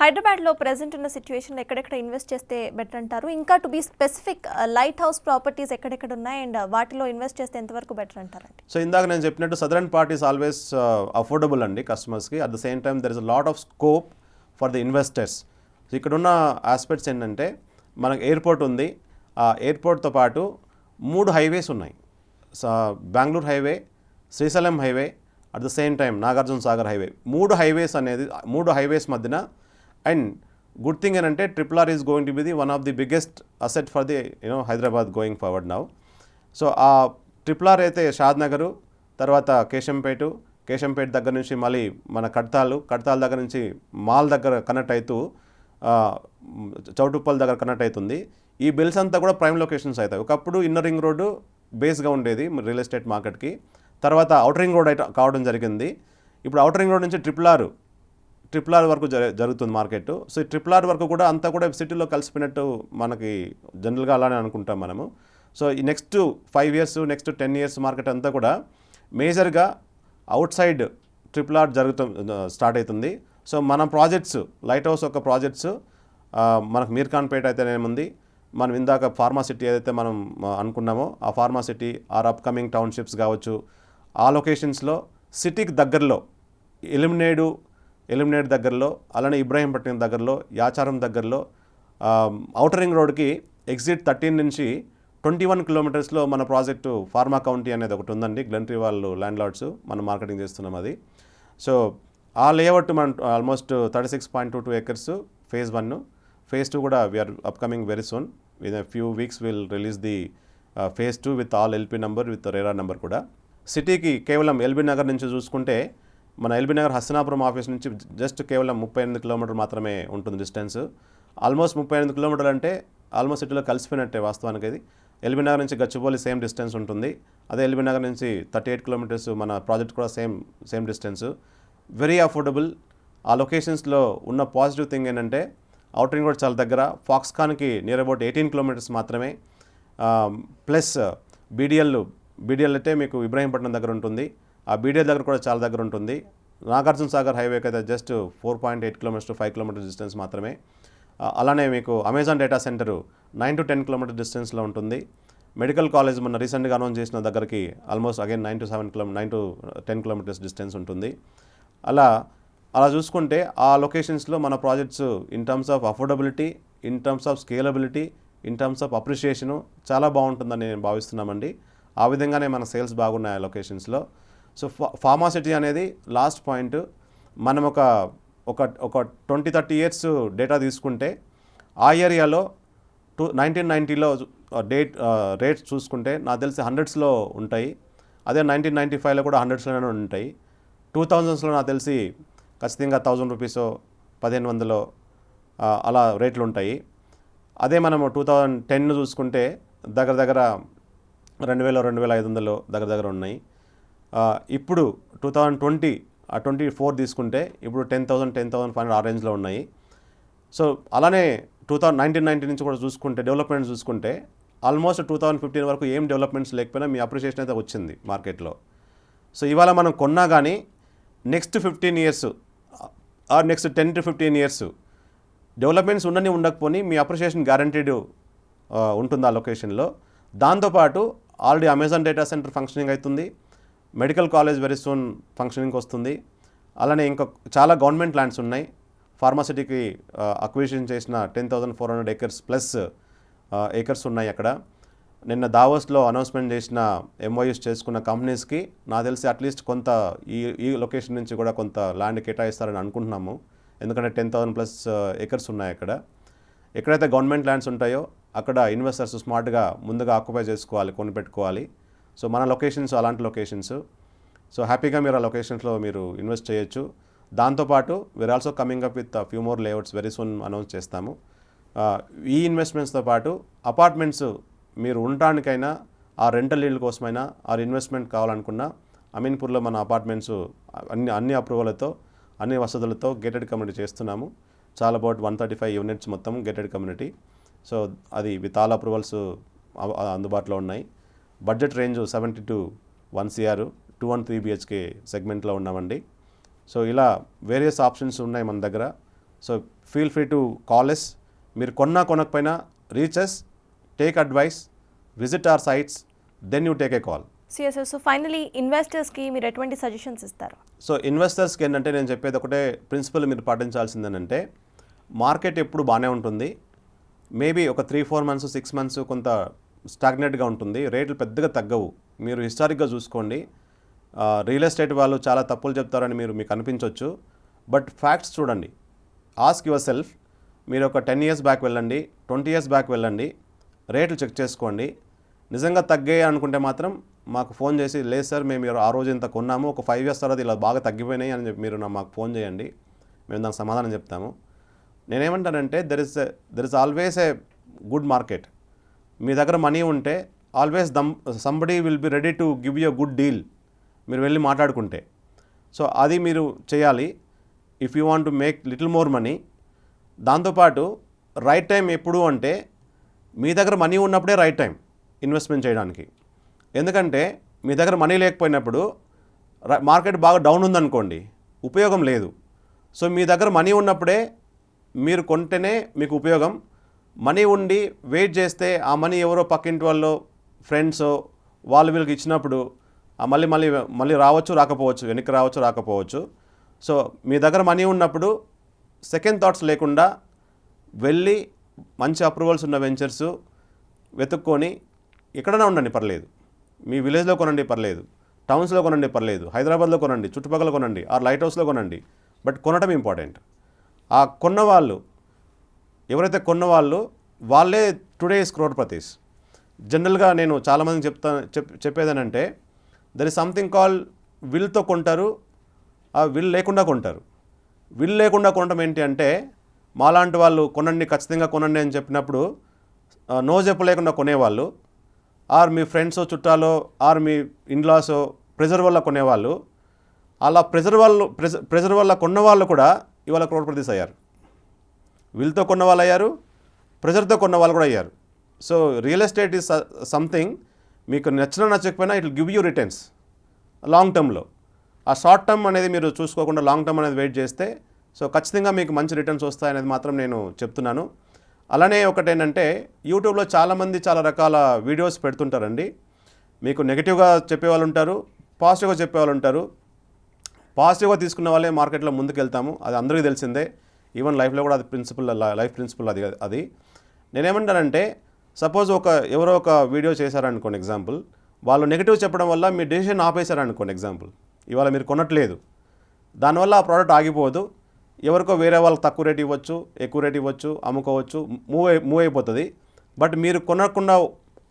హైదరాబాద్లో ప్రెజెంట్ ఉన్న సిచ్యువేషన్లో ఎక్కడెక్కడ ఇన్వెస్ట్ చేస్తే బెటర్ అంటారు? ఇంకా to be specific light house properties ఎక్కడెక్కడ ఉన్నాయి అండ్ వాటిలో ఇన్వెస్ట్ చేస్తే ఎంతవరకు బెటర్ అంటారండి? సో ఇందాక నేను చెప్పినట్టు southern part is always affordable అండి కస్టమర్స్కి. At the same time there is a lot of scope for the investors. So ఇక్కడ ఉన్న ఆస్పెక్ట్స్ ఏంటంటే మనకు ఎయిర్పోర్ట్ ఉంది. ఆ ఎయిర్పోర్ట్తో పాటు 3 హైవేస్ ఉన్నాయి. Bengaluru highway, Srisailam highway, at the same time Nagarjuna Sagar highway. 3 highways మధ్యన. అండ్ గుడ్ థింగ్ ఏంటంటే RRR is going to be the one of the biggest asset for the Hyderabad going forward now. So ఆ RRR అయితే షాద్ నగరు, తర్వాత కేశంపేట దగ్గర నుంచి మళ్ళీ మన కడతాల్ దగ్గర నుంచి మాల్ దగ్గర కనెక్ట్ అవుతూ చౌటుప్పల్ దగ్గర కనెక్ట్ అవుతుంది. ఈ బిల్స్ అంతా కూడా ప్రైమ్ లొకేషన్స్ అవుతాయి. ఒకప్పుడు ఇన్నర్ రింగ్ రోడ్డు బేస్గా ఉండేది రియల్ ఎస్టేట్ మార్కెట్కి. తర్వాత అవుటర్ రింగ్ రోడ్ కావడం జరిగింది. ఇప్పుడు అవుటర్ రింగ్ రోడ్ నుంచి RRR వరకు జరుగుతుంది మార్కెట్. సో ఈ RRR వరకు కూడా అంతా కూడా సిటీలో కలిసిపోయినట్టు మనకి జనరల్గా అలానే అనుకుంటాం మనము. సో ఈ next 5 years, next 10 years market అంతా కూడా మేజర్గా అవుట్ సైడ్ RRR స్టార్ట్ అవుతుంది. సో మన ప్రాజెక్ట్స్, లైట్ హౌస్ యొక్క ప్రాజెక్ట్స్ మనకు మీర్ఖాన్పేట అయితేనేముంది, మనం ఇందాక ఫార్మా సిటీ ఏదైతే మనం అనుకున్నామో ఆ pharma city or upcoming townships కావచ్చు, ఆ లొకేషన్స్లో సిటీకి దగ్గరలో ఎలిమినేట్ దగ్గరలో, అలానే ఇబ్రాహీంపట్నం దగ్గరలో, యాచారం దగ్గరలో, అవుటర్ రింగ్ రోడ్కి ఎగ్జిట్ 13 నుంచి 21 kilometers మన ప్రాజెక్టు ఫార్మా కౌంటీ అనేది ఒకటి ఉందండి. గ్లెన్ట్రీ వాళ్ళు ల్యాండ్ లార్డ్స్ మనం మార్కెటింగ్ చేస్తున్నాం అది. సో ఆ లేఅవుట్ మనం ఆల్మోస్ట్ 36.22 acres phase 1. phase 2 కూడా we're upcoming very soon. With few weeks will release the phase 2 with all LP number with RERA number కూడా. సిటీకి కేవలం ఎల్బీ నగర్ నుంచి చూసుకుంటే మన ఎల్బీ నగర్ హస్తినాపురం ఆఫీస్ నుంచి జస్ట్ కేవలం 38 kilometers మాత్రమే ఉంటుంది డిస్టెన్స్. ఆల్మోస్ట్ 38 kilometers అంటే ఆల్మోస్ట్ సిటీలో కలిసిపోయినట్టే వాస్తవానికి. అది ఎల్బీ నగర్ నుంచి గచ్చిబౌలి సేమ్ డిస్టెన్స్ ఉంటుంది. అదే ఎల్బీ నగర్ నుంచి 38 kilometers మన ప్రాజెక్ట్ కూడా సేమ్ డిస్టెన్స్. Very affordable. ఆ లొకేషన్స్లో ఉన్న పాజిటివ్ థింగ్ ఏంటంటే అవుటర్ రింగ్ రోడ్ చాలా దగ్గర, ఫాక్స్కాన్కి నియర్ అబౌట్ 18 kilometers మాత్రమే. ప్లస్ బీడిఎల్ అయితే మీకు ఇబ్రాహీంపట్నం దగ్గర ఉంటుంది. ఆ బీడిఎల్ దగ్గర కూడా చాలా దగ్గర ఉంటుంది. నాగార్జున సాగర్ హైవేకి అయితే just 4.8 kilometers to 5 kilometers distance మాత్రమే. అలానే మీకు Amazon data centre 9 to 10 kilometers డిస్టెన్స్లో ఉంటుంది. మెడికల్ కాలేజ్ మొన్న రీసెంట్గా అనౌన్స్ చేసిన దగ్గరికి almost again 9 to 10 kilometers distance ఉంటుంది. అలా చూసుకుంటే ఆ లొకేషన్స్లో మన projects in terms of affordability, in terms of scalability, in terms of appreciation చాలా బాగుంటుందని నేను భావిస్తున్నామండి. ఆ విధంగానే మన సేల్స్ బాగున్నాయి ఆ లొకేషన్స్లో. సో ఫార్మా సిటీ అనేది లాస్ట్ పాయింట్. మనం ఒక 20-30 years డేటా తీసుకుంటే ఆ ఏరియాలో 1990లో రేట్స్ చూసుకుంటే నాకు తెలిసి 100sలో ఉంటాయి. అదే 1995లో కూడా 100sలోనే ఉంటాయి. 2000sలో నాకు తెలిసి ఖచ్చితంగా 1000 rupees, 1500 అలా రేట్లు ఉంటాయి. అదే మనము 2010 చూసుకుంటే దగ్గర 2000, 2500 దగ్గర ఉన్నాయి. ఇప్పుడు 2024 తీసుకుంటే ఇప్పుడు 10,000, 10,500 ఆ రేంజ్లో ఉన్నాయి. సో అలానే 1990 నుంచి కూడా చూసుకుంటే డెవలప్మెంట్ చూసుకుంటే ఆల్మోస్ట్ 2015 వరకు ఏం డెవలప్మెంట్స్ లేకపోయినా మీ అప్రిషియేషన్ అయితే వచ్చింది మార్కెట్లో. సో ఇవాళ మనం కొన్నా కానీ next 15 years or next 10 to 15 years developments ఉండకపోని మీ అప్రిషియేషన్ గ్యారంటీడ్ ఉంటుంది ఆ లొకేషన్లో. దాంతోపాటు already Amazon data center functioning అవుతుంది. మెడికల్ కాలేజ్ వెరీ సూన్ ఫంక్షనింగ్కి వస్తుంది. అలానే ఇంకా చాలా గవర్నమెంట్ ల్యాండ్స్ ఉన్నాయి. ఫార్మాసిటీకి అక్విజిషన్ చేసిన 10,400 acres ప్లస్ ఏకర్స్ ఉన్నాయి అక్కడ. నిన్న దావోస్లో అనౌన్స్మెంట్ చేసిన MOUs చేసుకున్న కంపెనీస్కి నాకు తెలిసి అట్లీస్ట్ కొంత ఈ లొకేషన్ నుంచి కూడా కొంత ల్యాండ్ కేటాయిస్తారని అనుకుంటున్నాము. ఎందుకంటే 10,000+ acres ఉన్నాయి అక్కడ. ఎక్కడైతే గవర్నమెంట్ ల్యాండ్స్ ఉంటాయో అక్కడ ఇన్వెస్టర్స్ స్మార్ట్గా ముందుగా ఆక్యుపై చేసుకోవాలి, కొనిపెట్టుకోవాలి. సో మన లొకేషన్స్ అలాంటి లొకేషన్స్. సో హ్యాపీగా మీరు ఆ లొకేషన్స్లో మీరు ఇన్వెస్ట్ చేయొచ్చు. దాంతోపాటు we're also coming up with few more layouts very soon announce చేస్తాము. ఈ ఇన్వెస్ట్మెంట్స్తో పాటు అపార్ట్మెంట్స్ మీరు ఉండటానికైనా, ఆ రెంటల్ ఇల్లు కోసమైనా, ఆ ఇన్వెస్ట్మెంట్ కావాలనుకున్నా అమీన్పూర్లో మన అపార్ట్మెంట్స్ అన్ని అప్రూవల్తో, అన్ని వసతులతో గేటెడ్ కమ్యూనిటీ చేస్తున్నాము. చాలా అబౌట్ 135 units మొత్తం గేటెడ్ కమ్యూనిటీ. సో అది విత్ ఆల్ అప్రూవల్స్ అందుబాటులో ఉన్నాయి. Budget range 70 to 1 crore, 2 and 3 BHK సెగ్మెంట్లో ఉన్నామండి. సో ఇలా వేరియస్ ఆప్షన్స్ ఉన్నాయి మన దగ్గర. So feel free to call us. మీరు కొనకపోయినా reach us, take advice, visit our sites, then you take a call. So finally ఇన్వెస్టర్స్కి మీరు ఎటువంటి సజెషన్స్ ఇస్తారు? సో ఇన్వెస్టర్స్కి ఏంటంటే నేను చెప్పేది ఒకటే ప్రిన్సిపల్ మీరు పాటించాల్సింది ఏంటంటే, మార్కెట్ ఎప్పుడు బాగానే ఉంటుంది, మేబీ ఒక 3-4 months 6 months కొంత స్టాగ్నేట్గా ఉంటుంది, రేట్లు పెద్దగా తగ్గవు. మీరు హిస్టారిక్గా చూసుకోండి, రియల్ ఎస్టేట్ వాళ్ళు చాలా తప్పులు చెప్తారని మీకు అనిపించవచ్చు, బట్ ఫ్యాక్ట్స్ చూడండి. ఆస్క్ యువర్ సెల్ఫ్, మీరు ఒక 10 years బ్యాక్ వెళ్ళండి, 20 years బ్యాక్ వెళ్ళండి, రేట్లు చెక్ చేసుకోండి. నిజంగా తగ్గాయి అనుకుంటే మాత్రం మాకు ఫోన్ చేసి, లేదు సార్ మేము ఆ రోజు ఇంత కొన్నాము, ఒక 5 years తర్వాత ఇలా బాగా తగ్గిపోయినాయి అని చెప్పి మీరు మాకు ఫోన్ చేయండి, మేము దానికి సమాధానం చెప్తాము. నేనేమంటానంటే there is always a good market. మీ దగ్గర మనీ ఉంటే always somebody will be ready to give you a good deal, మీరు వెళ్ళి మాట్లాడుకుంటే. సో అది మీరు చేయాలి if you want to make little more money. దాంతోపాటు రైట్ టైం ఎప్పుడు అంటే, మీ దగ్గర మనీ ఉన్నప్పుడే రైట్ టైం ఇన్వెస్ట్మెంట్ చేయడానికి. ఎందుకంటే మీ దగ్గర మనీ లేకపోయినప్పుడు మార్కెట్ బాగా డౌన్ ఉందనుకోండి, ఉపయోగం లేదు. సో మీ దగ్గర మనీ ఉన్నప్పుడే మీరు కొంటేనే మీకు ఉపయోగం. మనీ ఉండి వెయిట్ చేస్తే ఆ మనీ ఎవరో పక్కింటి వాళ్ళు, ఫ్రెండ్స్, వీళ్ళకి ఇచ్చినప్పుడు మళ్ళీ రావచ్చు రాకపోవచ్చు, వెనక్కి రావచ్చు రాకపోవచ్చు. సో మీ దగ్గర మనీ ఉన్నప్పుడు సెకండ్ థాట్స్ లేకుండా వెళ్ళి మంచి అప్రూవల్స్ ఉన్న వెంచర్స్ వెతుక్కొని ఎక్కడైనా ఉండండి పర్లేదు, మీ విలేజ్లో కొనండి పర్లేదు, టౌన్స్లో కొనండి పర్లేదు, హైదరాబాద్లో కొనండి, చుట్టుపక్కల కొనండి, ఆర్ లైట్ హౌస్లో కొనండి, బట్ కొనటం ఇంపార్టెంట్. ఆ కొన్నవాళ్ళు ఎవరైతే కొన్నవాళ్ళు వాళ్ళే టుడేస్ క్రోర్పతీస్. జనరల్గా నేను చాలామందికి చెప్పేదేనంటే, దర్ ఇస్ సంథింగ్ కాల్ విల్తో కొంటారు, ఆ విల్ లేకుండా కొంటారు. విల్ లేకుండా కొనడం ఏంటి అంటే, మాలాంటి వాళ్ళు కొనండి ఖచ్చితంగా కొనండి అని చెప్పినప్పుడు నో చెప్పలేకుండా కొనేవాళ్ళు, ఆర్ మీ ఫ్రెండ్స్ చుట్టాలో ఆర్ మీ ఇన్లాసో ప్రెజర్ వల్ల కొనేవాళ్ళు. అలా ప్రెజర్ వల్ల కొన్నవాళ్ళు కూడా ఇవాళ క్రోర్పతీస్ అయ్యారు. విల్తో కొన్న వాళ్ళు అయ్యారు, ప్రెజర్తో కొన్న వాళ్ళు కూడా అయ్యారు. So real estate is something, మీకు నచ్చకపోయినా it will give you returns long టర్మ్లో. ఆ షార్ట్ టర్మ్ అనేది మీరు చూసుకోకుండా లాంగ్ టర్మ్ అనేది వెయిట్ చేస్తే సో ఖచ్చితంగా మీకు మంచి రిటర్న్స్ వస్తాయనేది మాత్రం నేను చెప్తున్నాను. అలానే ఒకటేంటంటే, యూట్యూబ్లో చాలామంది చాలా రకాల వీడియోస్ పెడుతుంటారండి. మీకు నెగిటివ్గా చెప్పేవాళ్ళు ఉంటారు, పాజిటివ్గా చెప్పేవాళ్ళు ఉంటారు. పాజిటివ్గా తీసుకున్న వాళ్ళే మార్కెట్లో ముందుకు వెళ్తాము, అది అందరికీ తెలిసిందే. ఈవెన్ లైఫ్లో కూడా అది లైఫ్ ప్రిన్సిపల్ అది. నేనేమంటానంటే, సపోజ్ ఎవరో ఒక వీడియో చేశారనుకోండి ఎగ్జాంపుల్, వాళ్ళు నెగిటివ్ చెప్పడం వల్ల మీ డెసిషన్ ఆపేశారనుకోండి ఎగ్జాంపుల్, ఇవాళ మీరు కొనట్లేదు, దానివల్ల ఆ ప్రోడక్ట్ ఆగిపోదు. ఎవరికో వేరే వాళ్ళకి తక్కువ రేట్ ఇవ్వచ్చు, ఎక్కువ రేట్ ఇవ్వచ్చు, అమ్ముకోవచ్చు, మూవ్ అయిపోతుంది. బట్ మీరు కొనకుండా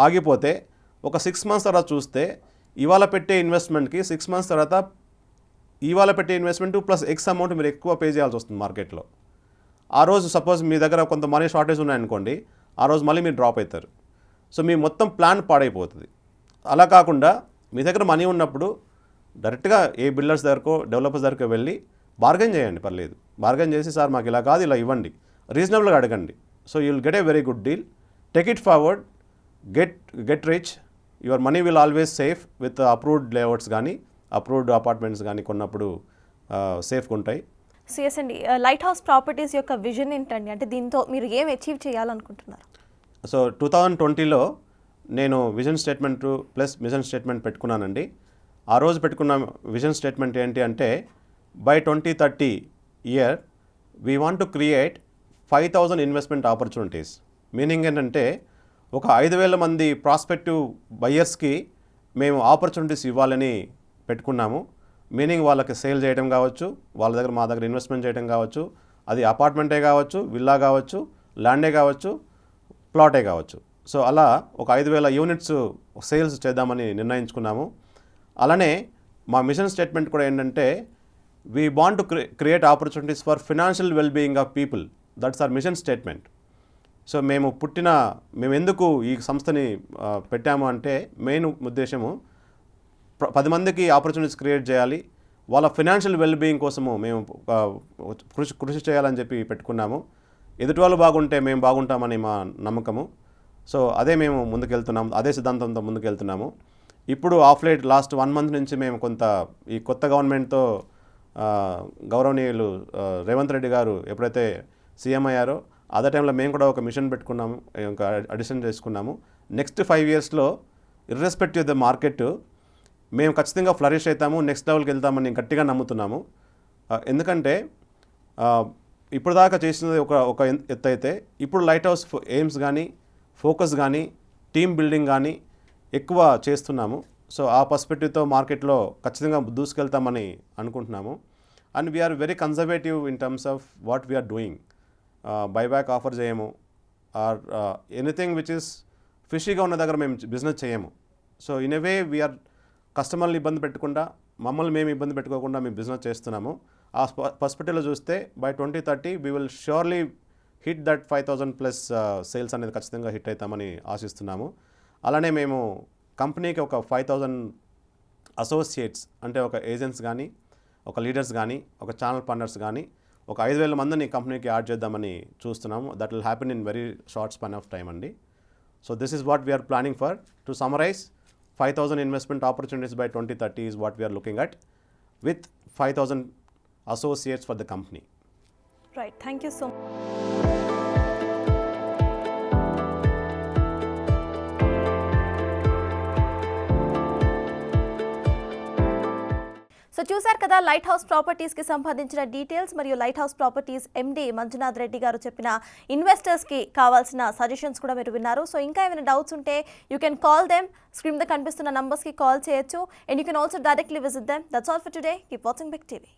ఆగిపోతే ఒక 6 months తర్వాత చూస్తే ఇవాళ పెట్టే ఇన్వెస్ట్మెంట్కి 6 months తర్వాత ఇవాళ పెట్టే ఇన్వెస్ట్మెంట్ ప్లస్ ఎక్స్ అమౌంట్ మీరు ఎక్కువ పే చేయాల్సి వస్తుంది మార్కెట్లో. ఆ రోజు సపోజ్ మీ దగ్గర కొంత మనీ షార్టేజ్ ఉన్నాయనుకోండి, ఆ రోజు మళ్ళీ మీరు డ్రాప్ అవుతారు. సో మీ మొత్తం ప్లాన్ పాడైపోతుంది. అలా కాకుండా మీ దగ్గర మనీ ఉన్నప్పుడు డైరెక్ట్గా ఏ బిల్డర్స్ దగ్గరకో డెవలపర్స్ దగ్గరకు వెళ్ళి బార్గెన్ చేయండి పర్లేదు. బార్గెన్ చేసి, సార్ మాకు ఇలా కాదు ఇలా ఇవ్వండి, రీజనబుల్గా అడగండి. So you will get a very good deal. Take it forward, get rich. Your money will always safe with approved layouts కానీ అప్రూవ్డ్ అపార్ట్మెంట్స్ కానీ కొన్నప్పుడు సేఫ్గా ఉంటాయి. సిఎస్ అండి, లైట్ హౌస్ ప్రాపర్టీస్ యొక్క విజన్ ఏంటండి? అంటే దీంతో మీరు ఏం అచీవ్ చేయాలనుకుంటున్నారు? సో 2020లో నేను vision statement plus mission statement పెట్టుకున్నానండి. ఆ రోజు పెట్టుకున్న విజన్ స్టేట్మెంట్ ఏంటి అంటే, by 2030 year we want to create 5,000 investment opportunities. Meaning ఏంటంటే, ఒక 5,000 మంది ప్రాస్పెక్టివ్ బయ్యర్స్కి మేము ఆపర్చునిటీస్ ఇవ్వాలని పెట్టుకున్నాము. మీనింగ్ వాళ్ళకి సేల్ చేయడం కావచ్చు, వాళ్ళ దగ్గర మా దగ్గర ఇన్వెస్ట్మెంట్ చేయడం కావచ్చు, అది అపార్ట్మెంటే కావచ్చు, విల్లా కావచ్చు, ల్యాండే కావచ్చు, ప్లాటే కావచ్చు. సో అలా ఒక 5,000 యూనిట్స్ సేల్స్ చేద్దామని నిర్ణయించుకున్నాము. అలానే మా మిషన్ స్టేట్మెంట్ కూడా ఏంటంటే, we want to create opportunities for financial wellbeing of people. That's our mission statement. So మేము ఎందుకు ఈ సంస్థని పెట్టాము అంటే, మెయిన్ ఉద్దేశము 10 మందికి ఆపర్చునిటీస్ క్రియేట్ చేయాలి, వాళ్ళ ఫినాన్షియల్ వెల్బీయింగ్ కోసము మేము కృషి చేయాలని చెప్పి పెట్టుకున్నాము. ఎదుటి వాళ్ళు బాగుంటే మేము బాగుంటామని మా నమ్మకము. సో అదే మేము ముందుకెళ్తున్నాము, అదే సిద్ధాంతంతో ముందుకెళ్తున్నాము. ఇప్పుడు ఆఫ్ లేట్ లాస్ట్ 1 month నుంచి మేము కొంత ఈ కొత్త గవర్నమెంట్తో గౌరవనీయులు రేవంత్ రెడ్డి గారు ఎప్పుడైతే సీఎం అయ్యారో అదే టైంలో మేము కూడా ఒక మిషన్ పెట్టుకున్నాము, ఇంకా అడిషన్ చేసుకున్నాము. నెక్స్ట్ 5 yearsలో ఇర్రెస్పెక్టివ్ ద మార్కెట్ మేము ఖచ్చితంగా ఫ్లరిష్ అవుతాము, నెక్స్ట్ లెవెల్కి వెళ్తామని గట్టిగా నమ్ముతున్నాము. ఎందుకంటే ఇప్పుడు దాకా చేసినది ఒక ఎత్తు అయితే ఇప్పుడు లైట్ హౌస్ ఎయిమ్స్ కానీ ఫోకస్ కానీ టీమ్ బిల్డింగ్ కానీ ఎక్కువ చేస్తున్నాము. సో ఆ పర్స్పెక్టివ్తో మార్కెట్లో ఖచ్చితంగా దూసుకెళ్తామని అనుకుంటున్నాము. And we're very conservative in terms of what we're doing. Buyback offer చేయము, ఆర్ ఎనీథింగ్ విచ్ ఇస్ ఫిషీగా ఉన్న దగ్గర మేము బిజినెస్ చేయము. So in a way we're కస్టమర్లు ఇబ్బంది పెట్టకుండా, మమ్మల్ని మేము ఇబ్బంది పెట్టుకోకుండా మేము బిజినెస్ చేస్తున్నాము. ఆ పర్స్పెక్టివ్లో చూస్తే by 2030 we will surely hit that 5,000+ sales అనేది ఖచ్చితంగా హిట్ అవుతామని ఆశిస్తున్నాము. అలానే మేము కంపెనీకి ఒక 5,000 అసోసియేట్స్ అంటే ఒక ఏజెంట్స్ కానీ, ఒక లీడర్స్ కానీ, ఒక ఛానల్ పార్ట్నర్స్ కానీ, ఒక 5,000 మందిని కంపెనీకి యాడ్ చేద్దామని చూస్తున్నాము. That will happen in very short span of time అండి. So this is what we are planning for. To summarize, 5,000 investment opportunities by 2030 is what we are looking at, with 5,000 associates for the company. Right. Thank you so much. So చూశారు కదా light house ప్రాపర్టీస్కి సంబంధించిన details మరియు light house properties ఎండి మంజునాథ్ రెడ్డి గారు చెప్పిన ఇన్వెస్టర్స్కి కావాల్సిన suggestions కూడా మీరు విన్నారు. సో ఇంకా ఏమైనా డౌట్స్ ఉంటే you can call them. Screen మీద కనిపిస్తున్న నంబర్స్కి కాల్ చేయొచ్చు. And you can also directly visit them. That's all for today. Keep watching Big TV.